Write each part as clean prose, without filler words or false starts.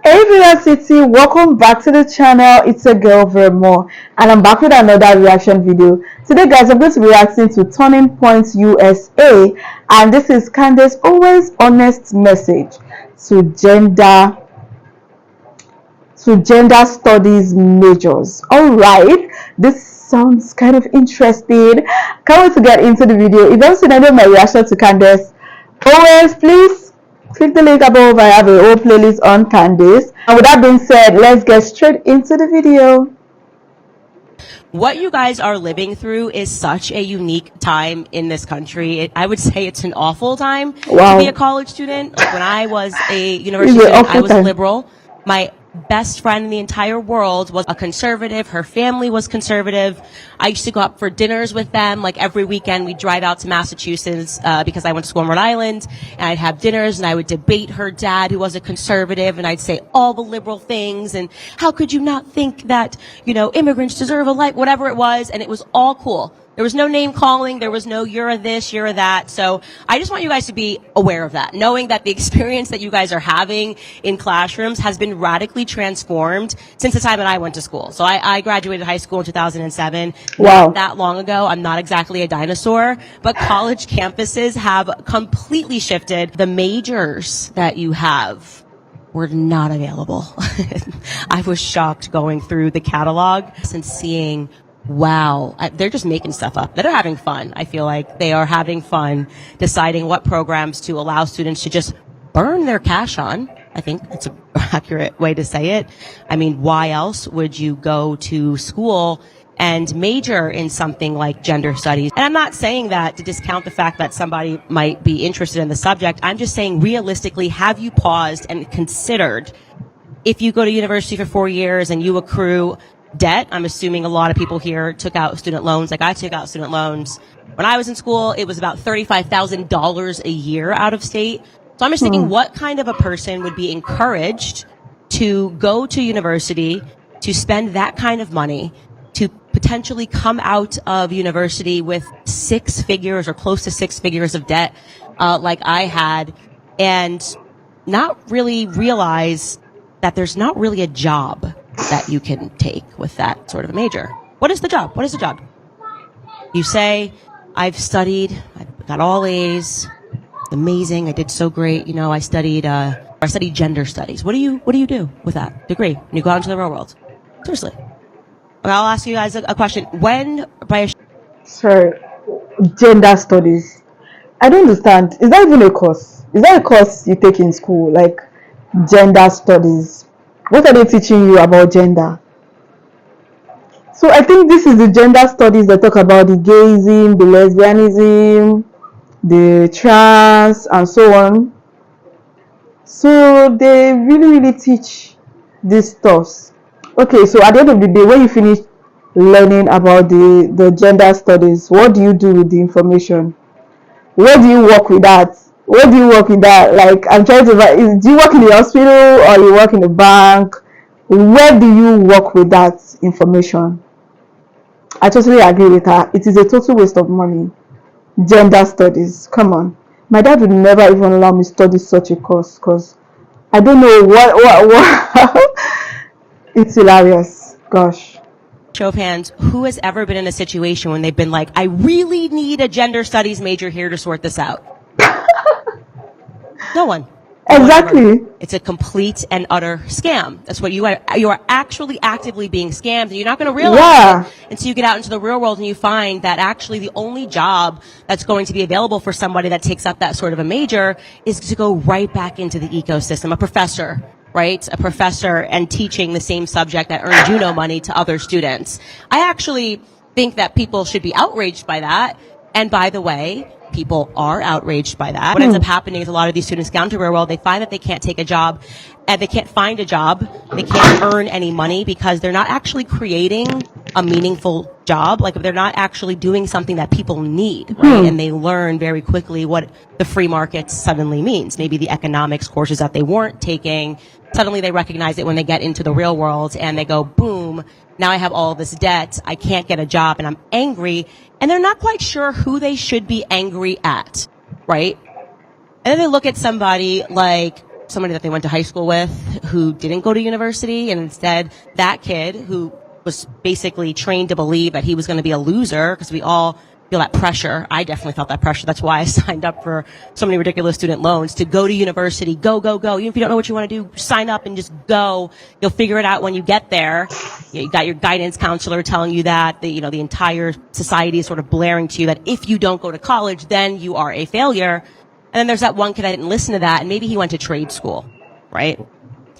Hey Villa City, welcome back to the channel. It's a girl Vermo, and I'm back with another reaction video. Today guys, I'm going to be reacting to Turning Point USA, and this is Candace Owens' honest message to gender studies majors. Alright, this sounds kind of interesting. Can't wait to get into the video. If you haven't seen any of my reaction to Candace Owens, please click the link above. I have a whole playlist on Candace. And with that being said, let's get straight into the video. What you guys are living through is such a unique time in this country. I would say it's an awful time to be a college student. Like when I was a university student, I was a liberal. My best friend in the entire world was a conservative. Her family was conservative. I used to go out for dinners with them. Like every weekend we'd drive out to Massachusetts because I went to school in Rhode Island, and I'd have dinners and I would debate her dad, who was a conservative, and I'd say all the liberal things and how could you not think that, immigrants deserve a life, whatever it was, and it was all cool. There was no name calling. There was no you're a this, you're a that. So I just want you guys to be aware of that, knowing that the experience that you guys are having in classrooms has been radically transformed since the time that I went to school. So I graduated high school in 2007. Wow. Not that long ago. I'm not exactly a dinosaur, but college campuses have completely shifted. The majors that you have were not available. I was shocked going through the catalog and seeing, wow, they're just making stuff up. They're having fun. I feel like they are having fun deciding what programs to allow students to just burn their cash on. I think that's an accurate way to say it. I mean, why else would you go to school and major in something like gender studies? And I'm not saying that to discount the fact that somebody might be interested in the subject. I'm just saying, realistically, have you paused and considered, if you go to university for 4 years and you accrue debt? I'm assuming a lot of people here took out student loans. Like I took out student loans. When I was in school, it was about $35,000 a year out of state. So I'm just thinking, what kind of a person would be encouraged to go to university, to spend that kind of money, to potentially come out of university with 6 figures or close to 6 figures of debt, like I had, and not really realize that there's not really a job that you can take with that sort of a major. What is the job? What is the job? You say, I've studied, I've got all A's, it's amazing, I did so great, I studied gender studies. What do you do with that degree when you go out into the real world? Seriously. Okay, I'll ask you guys a question. Sorry, gender studies. I don't understand. Is that even a course? Is that a course you take in school? Like gender studies? What are they teaching you about gender? So I think this is the gender studies that talk about the gayism, the lesbianism, the trans, and so on. So they really teach these stuffs. Okay, so at the end of the day, when you finish learning about the gender studies, what do you do with the information? Where do you work with that? Where do you work in that? Like, I'm trying to, do you work in the hospital or you work in the bank? Where do you work with that information? I totally agree with her. It is a total waste of money. Gender studies, come on. My dad would never even allow me to study such a course because I don't know what. It's hilarious. Gosh. Show of hands, who has ever been in a situation when they've been like, I really need a gender studies major here to sort this out? No one. Exactly. It's a complete and utter scam. That's what you are actually actively being scammed, and you're not going to realize it until you get out into the real world and you find that actually the only job that's going to be available for somebody that takes up that sort of a major is to go right back into the ecosystem. A professor, right? A professor and teaching the same subject that earns you no money to other students. I actually think that people should be outraged by that. And by the way, people are outraged by that. What ends up happening is a lot of these students get into the real world, they find that they can't take a job, and they can't find a job, they can't earn any money because they're not actually creating a meaningful job. Like, they're not actually doing something that people need, right? And they learn very quickly what the free market suddenly means. Maybe the economics courses that they weren't taking, suddenly they recognize it when they get into the real world and they go, boom, now I have all this debt, I can't get a job, and I'm angry, and they're not quite sure who they should be angry at, right? And then they look at somebody like somebody that they went to high school with who didn't go to university, and instead that kid who was basically trained to believe that he was going to be a loser, because we all feel that pressure. I definitely felt that pressure. That's why I signed up for so many ridiculous student loans to go to university. Go, go, go. Even if you don't know what you want to do, sign up and just go. You'll figure it out when you get there. You got your guidance counselor telling you that. The entire society is sort of blaring to you that if you don't go to college, then you are a failure. And then there's that one kid that didn't listen to that, and maybe he went to trade school, right?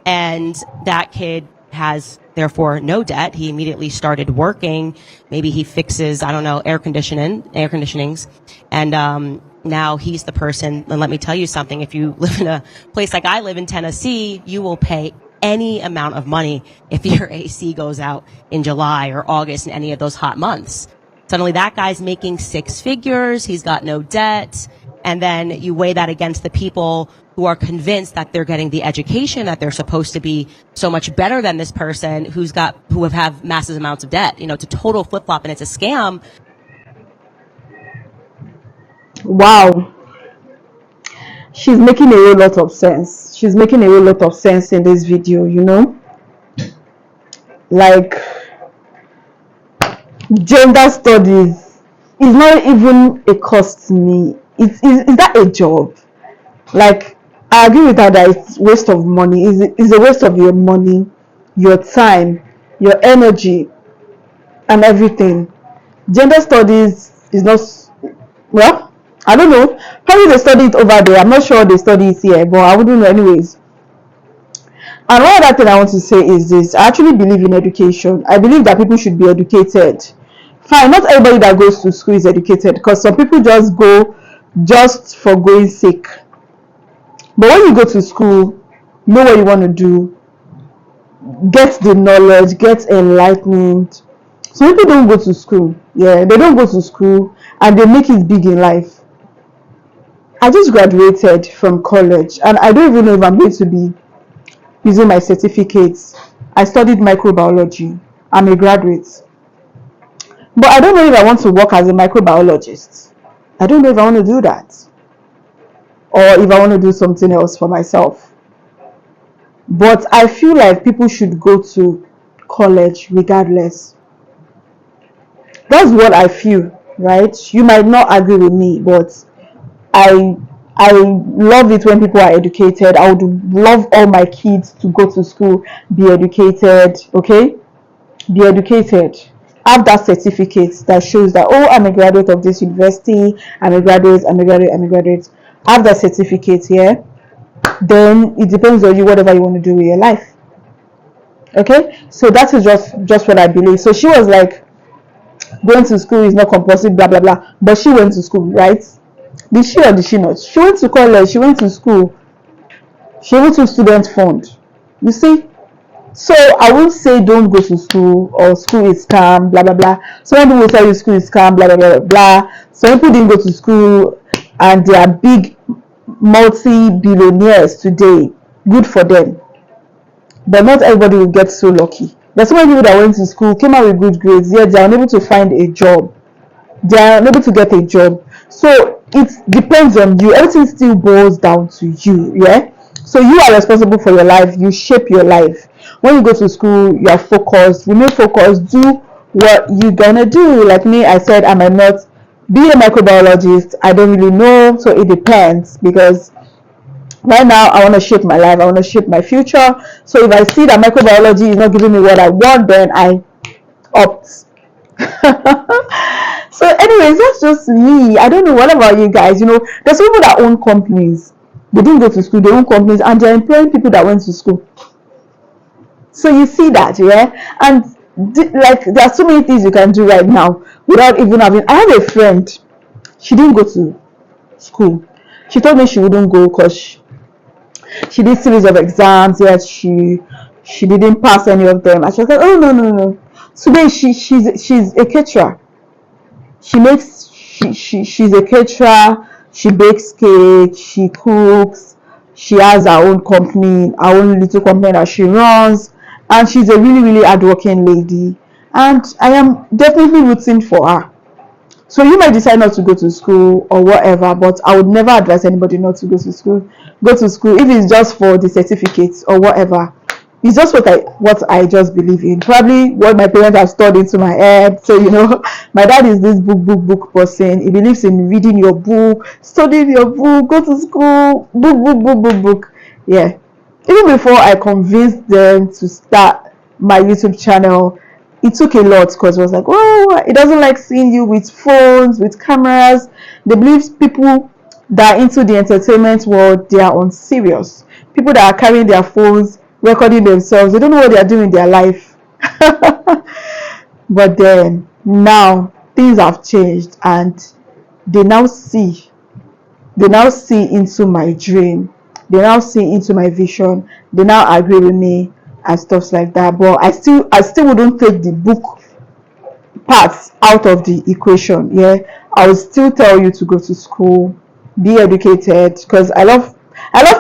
And that kid has therefore no debt. He immediately started working. Maybe he fixes, I don't know, air conditionings. And now he's the person. And let me tell you something. If you live in a place like I live in Tennessee, you will pay any amount of money if your AC goes out in July or August in any of those hot months. Suddenly that guy's making six figures. He's got no debt. And then you weigh that against the people who are convinced that they're getting the education that they're supposed to be so much better than this person who have massive amounts of debt. It's a total flip-flop and it's a scam. Wow. She's making a whole lot of sense. She's making a whole lot of sense in this video, Like, gender studies is not even a cost to me. Is that a job? Like, I agree with her that it's waste of money. It's a waste of your money, your time, your energy, and everything. Gender studies is not, well, I don't know. Probably they study it over there. I'm not sure they study it here, but I wouldn't know anyways. And one other thing I want to say is this. I actually believe in education. I believe that people should be educated. Fine, not everybody that goes to school is educated, because some people just go just for going sake. But when you go to school, know what you want to do, get the knowledge, get enlightened. Some people don't go to school. Yeah, they don't go to school and they make it big in life. I just graduated from college and I don't even know if I'm going to be using my certificates. I studied microbiology. I'm a graduate. But I don't know if I want to work as a microbiologist. I don't know if I want to do that. Or if I want to do something else for myself. But I feel like people should go to college regardless. That's what I feel, right? You might not agree with me, but I love it when people are educated. I would love all my kids to go to school, be educated, okay? Be educated. Have that certificate that shows that, oh, I'm a graduate of this university, I'm a graduate. Have that certificate here. Then it depends on you, whatever you want to do with your life. Okay? So that is just what I believe. So she was like, going to school is not compulsory, blah blah blah. But she went to school, right? Did she or did she not? She went to college, she went to school, she went to student fund. You see? So I won't say don't go to school or school is scam, blah blah blah. Some people will tell you school is scam, blah blah blah blah. Some people didn't go to school and they are big multi-billionaires today. Good for them. But not everybody will get so lucky. There's so many people that went to school, came out with good grades, yet they are unable to find a job. They are unable to get a job. So it depends on you. Everything still boils down to you, yeah? So you are responsible for your life. You shape your life. When you go to school, you are focused. Remain focused. Do what you're gonna do. Like me, I said I might not be a microbiologist. I don't really know. So it depends, because right now I want to shape my life. I want to shape my future. So if I see that microbiology is not giving me what I want, then I opt. So anyways, that's just me. I don't know, what about you guys? There's people that own companies. They didn't go to school, they own companies and they're employing people that went to school. So you see that, yeah? And like, there are so many things you can do right now without even having. I have a friend, she didn't go to school. She told me she wouldn't go because she did series of exams, yet she didn't pass any of them. And she was like, oh no. Today she's a caterer. She's a caterer. She bakes cake, she cooks, she has her own company, her own little company that she runs, and she's a really, really hardworking lady. And I am definitely rooting for her. So you might decide not to go to school or whatever, but I would never advise anybody not to go to school. Go to school if it's just for the certificates or whatever. It's just what I just believe in. Probably what my parents have stored into my head. So my dad is this book person. He believes in reading your book, studying your book, go to school, book. Yeah. Even before I convinced them to start my YouTube channel, it took a lot because it was like, oh, it doesn't like seeing you with phones, with cameras. They believe people that are into the entertainment world, they are unserious. People that are carrying their phones, recording themselves, they don't know what they are doing in their life. But then now things have changed, and they now see they now see into my dream, they now see into my vision, they now agree with me and stuff like that. But I still wouldn't take the book parts out of the equation. Yeah, I will still tell you to go to school, be educated, because I love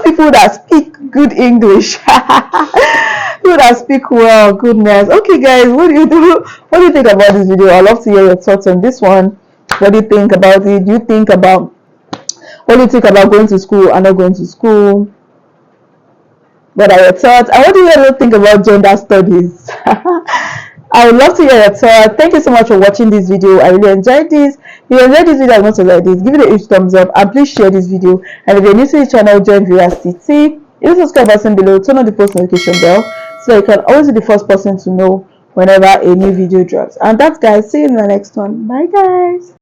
people that speak good English. People that speak well. Goodness. Okay, guys, what do you think about this video? I'd love to hear your thoughts on this one. What do you think about it? What do you think about going to school and not going to school? What are your thoughts? And what do you think about gender studies? I would love to hear your thoughts. Thank you so much for watching this video. I really enjoyed this. If you enjoyed this video and want to like this, give it a huge thumbs up and please share this video. And if you're new to the channel, join VRCT. Hit the subscribe button below, turn on the post notification bell so you can always be the first person to know whenever a new video drops. And that's, guys, see you in the next one. Bye, guys.